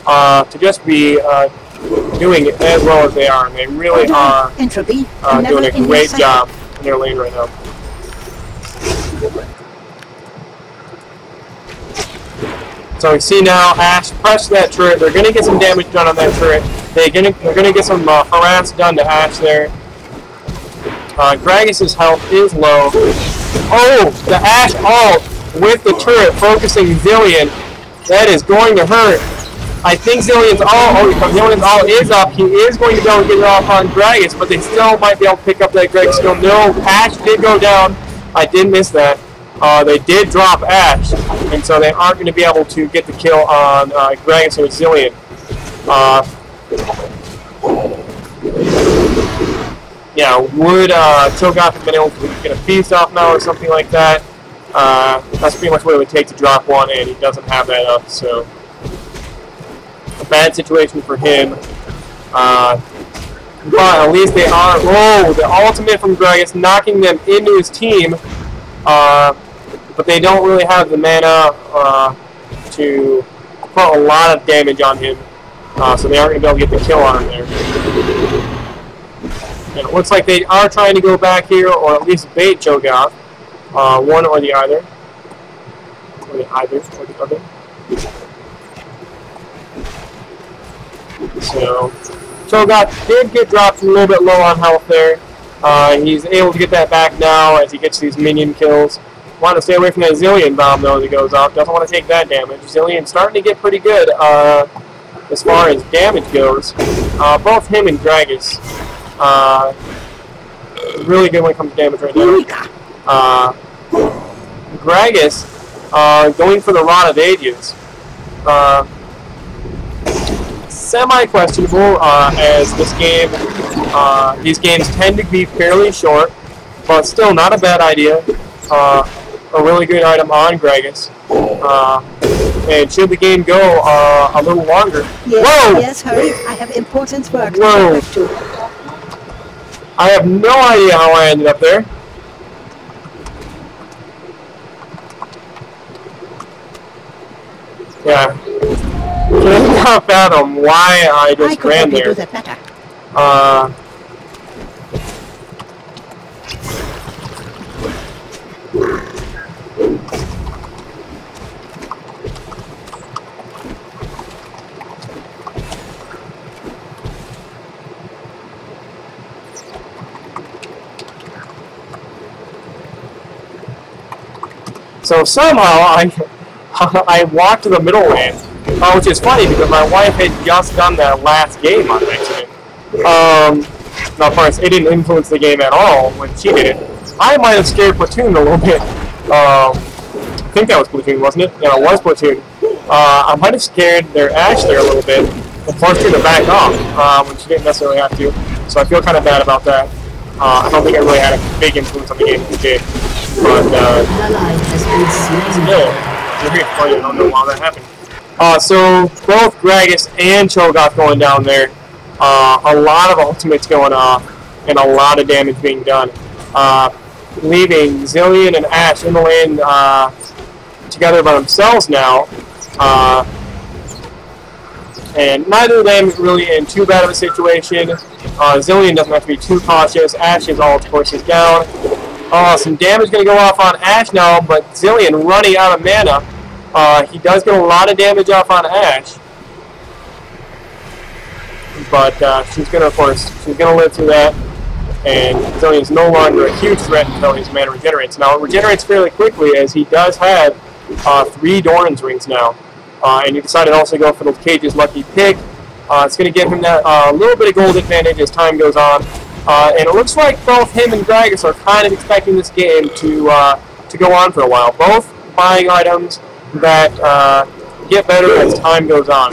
to just be doing it as well as they are. And they really are doing a great job in their lane right now. So we see now Ash press that turret. They're going to get some damage done on that turret. They're going to get some harass done to Ash there. Gragas' health is low. Oh, the Ash ult with the turret focusing Zilean. That is going to hurt. I think Zilean's ult is up. He is going to be able to get it off on Gragas, but they still might be able to pick up that Gragas skill. No, Ash did go down. I did miss that. They did drop Ash, and so they aren't going to be able to get the kill on Gragas or Zilean. Yeah, would Cho'Gath have been able to get a feast off now or something like that? That's pretty much what it would take to drop one, and he doesn't have that up, so a bad situation for him. But at least they are. Oh, the ultimate from Gragas knocking them into his team. But they don't really have the mana to put a lot of damage on him, so they aren't going to be able to get the kill on him there. And it looks like they are trying to go back here, or at least bait Cho'Gath, one or the other. Or the either, or the other. So, Cho'Gath did get dropped a little bit low on health there. He's able to get that back now as he gets these minion kills. Want to stay away from that Zilean bomb though as it goes off. Doesn't want to take that damage. Zilean's starting to get pretty good as far as damage goes. Both him and Gragas. Really good when it comes to damage right now. Gragas going for the Rod of Ages. Semi-questionable as this game. These games tend to be fairly short, but still not a bad idea. A really good item on Gragas. And should the game go a little longer? Yes, whoa! Yes, hurry. I have important work whoa! to I have no idea how I ended up there. Yeah. I can't fathom why I just ran there. So somehow I walked to the middle lane, which is funny because my wife had just done that last game on accident. Now, of course, it didn't influence the game at all when she did it. I might have scared Platoon a little bit. I think that was Platoon, wasn't it? Yeah, it was Platoon. I might have scared their Ash there a little bit and forced her to back off when she didn't necessarily have to. So I feel kind of bad about that. I don't think I really had a big influence on the game she did. But, still, I don't know why that happened. So, both Gragas and Cho'Gath going down there. A lot of ultimates going off, and a lot of damage being done. Leaving Zilean and Ash in the lane together by themselves now. And neither of them really in too bad of a situation. Zilean doesn't have to be too cautious. Ash's ult, of course, is down. Some damage going to go off on Ash now, but Zilean running out of mana. He does get a lot of damage off on Ash. But she's going to, of course, she's going to live through that. And Zilean's no longer a huge threat until his mana regenerates. Now, it regenerates fairly quickly as he does have 3 Doran's rings now. And he decided to also go for the Cage's lucky pick. It's going to give him that little bit of gold advantage as time goes on. And it looks like both him and Gragas are kind of expecting this game to go on for a while. Both buying items that get better as time goes on,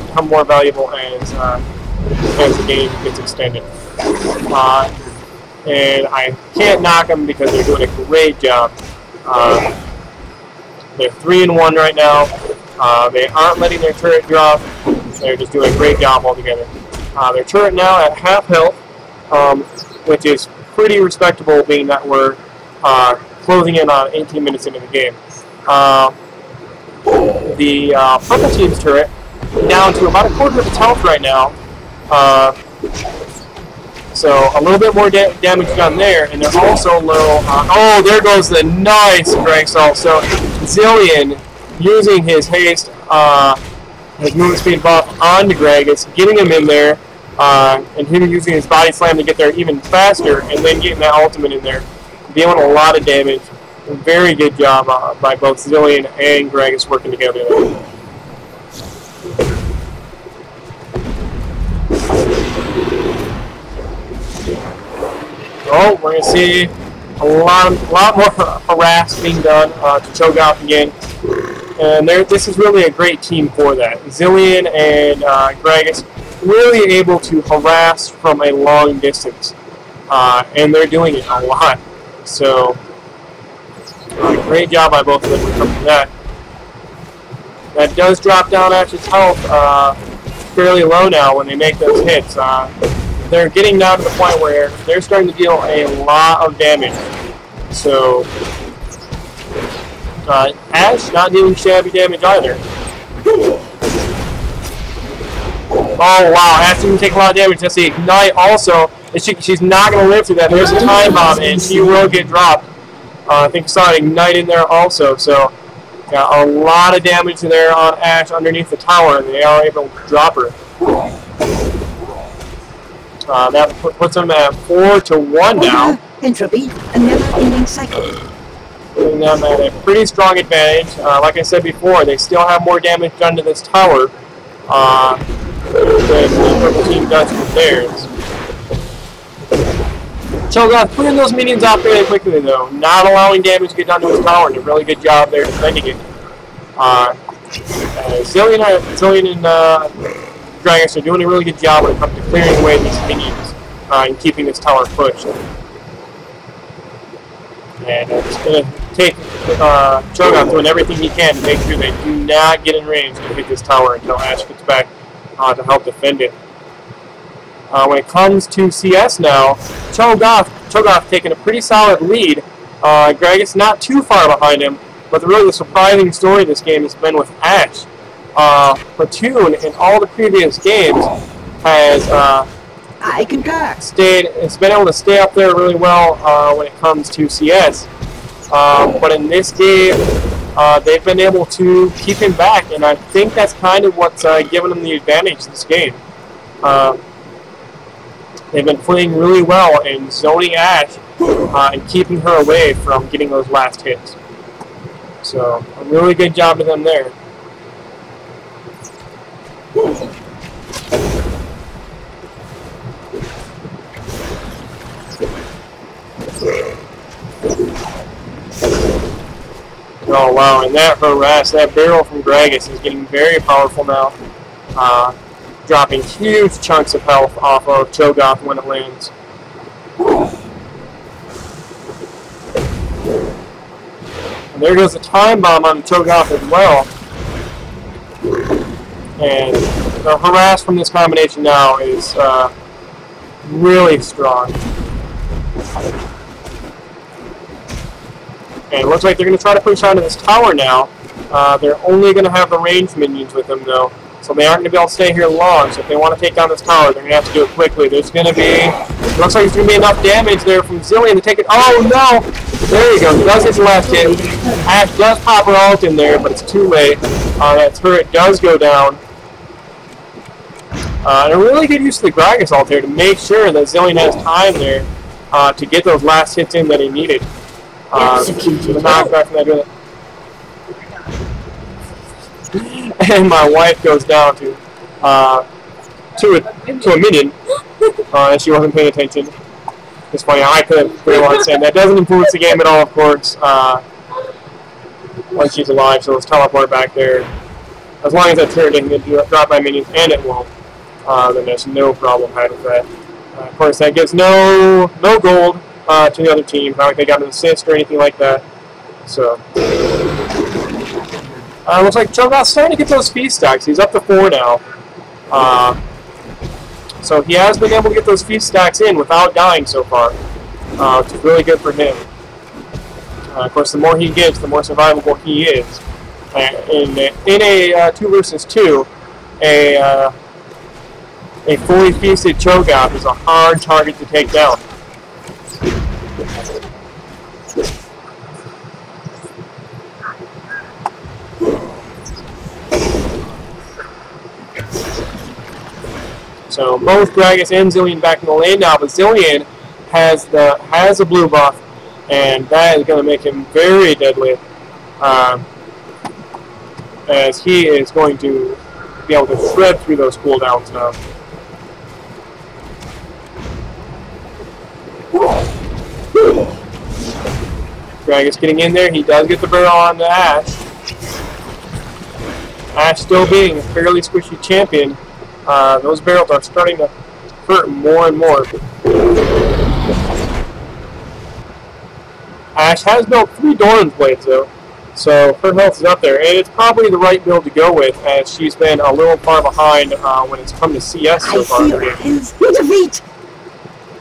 become more valuable as the game gets extended. And I can't knock them because they're doing a great job. They're 3-1 right now. They aren't letting their turret drop. They're just doing a great job altogether. Their turret now at half health. Which is pretty respectable, being that we're closing in on 18 minutes into the game. The purple team's turret down to about a quarter of its health right now. So a little bit more damage done there, and they're also low. Oh, there goes the nice Drag Salt. So Zillion using his haste, his movement speed buff onto Gragas, getting him in there, and him using his body slam to get there even faster, and then getting that ultimate in there, dealing a lot of damage. Very good job by both Zillion and Gragas working together there. Oh, we're going to see a lot more harass being done to Cho'Gath again. And this is really a great team for that. Zillion and Gragas really able to harass from a long distance. And they're doing it a lot. So, great job by both of them when it comes to that. That does drop down Ash's health fairly low now when they make those hits. They're getting down to the point where they're starting to deal a lot of damage. So, Ash not dealing shabby damage either. Oh wow, Ash didn't take a lot of damage. That's the Ignite also. She's not going to live through that. There's a Time Bomb and she will get dropped. I think I saw an Ignite in there also. So, got a lot of damage there on Ash underneath the tower, and they are able to drop her. That puts them at 4-1 now. Entropy, a never-ending cycle. Putting them at a pretty strong advantage. Like I said before, they still have more damage done to this tower than the purple team does with theirs. Cho'Gath putting those minions off fairly quickly though, not allowing damage to get done to his tower, and a really good job there defending it. Zillion and Gragas are doing a really good job when it comes to clearing away these minions and keeping this tower pushed. And it's going to take Cho'Gath doing everything he can to make sure they do not get in range to hit this tower until Ash gets back to help defend it. When it comes to CS now, Cho'Gath taking a pretty solid lead. Gragas not too far behind him, but really the surprising story of this game has been with Ash. Platoon in all the previous games has I concur. It's been able to stay up there really well when it comes to CS. But in this game, they've been able to keep him back, and I think that's kind of what's given them the advantage this game. They've been playing really well in zoning Ash and keeping her away from getting those last hits. So, a really good job to them there. Oh wow, and that harass, that barrel from Gragas is getting very powerful now. Dropping huge chunks of health off of Cho'Gath when it lands. And there goes the Time Bomb on Cho'Gath as well. And the harass from this combination now is really strong. And it looks like they're going to try to push onto this tower now. They're only going to have the ranged minions with them though. So they aren't going to be able to stay here long. So if they want to take down this tower, they're going to have to do it quickly. There's going to be, it looks like there's going to be enough damage there from Zillion to take it. Oh no! There you go. He does his last hit. Ash does pop her ult in there, but it's too late. That turret does go down. And a really good use of the Gragas ult there to make sure that Zillion has time there to get those last hits in that he needed. The knockback from that. And my wife goes down to a minion, and she wasn't paying attention. It's funny, I couldn't really understand. That doesn't influence the game at all, of course, once she's alive, so let's teleport back there. As long as that turret didn't get dropped by minions, and it won't, then there's no problem had with that. Of course, that gives no gold to the other team, not like they got an assist or anything like that. So, looks like Cho'Gath's starting to get those feast stacks. He's up to 4 now. So he has been able to get those feast stacks in without dying so far, which is really good for him. Of course, the more he gets, the more survivable he is. In a 2 versus 2, a fully feasted Cho'Gath is a hard target to take down. So both Gragas and Zillion back in the lane now, but Zillion has a blue buff, and that is going to make him very deadly, as he is going to be able to shred through those cooldowns now. Gragas getting in there. He does get the barrel on the Ashe. Ashe still being a fairly squishy champion. Those barrels are starting to hurt more and more. Ashe has built 3 Doran's blades though, so her health is up there, and it's probably the right build to go with, as she's been a little far behind when it's come to CS so far. I feel his defeat.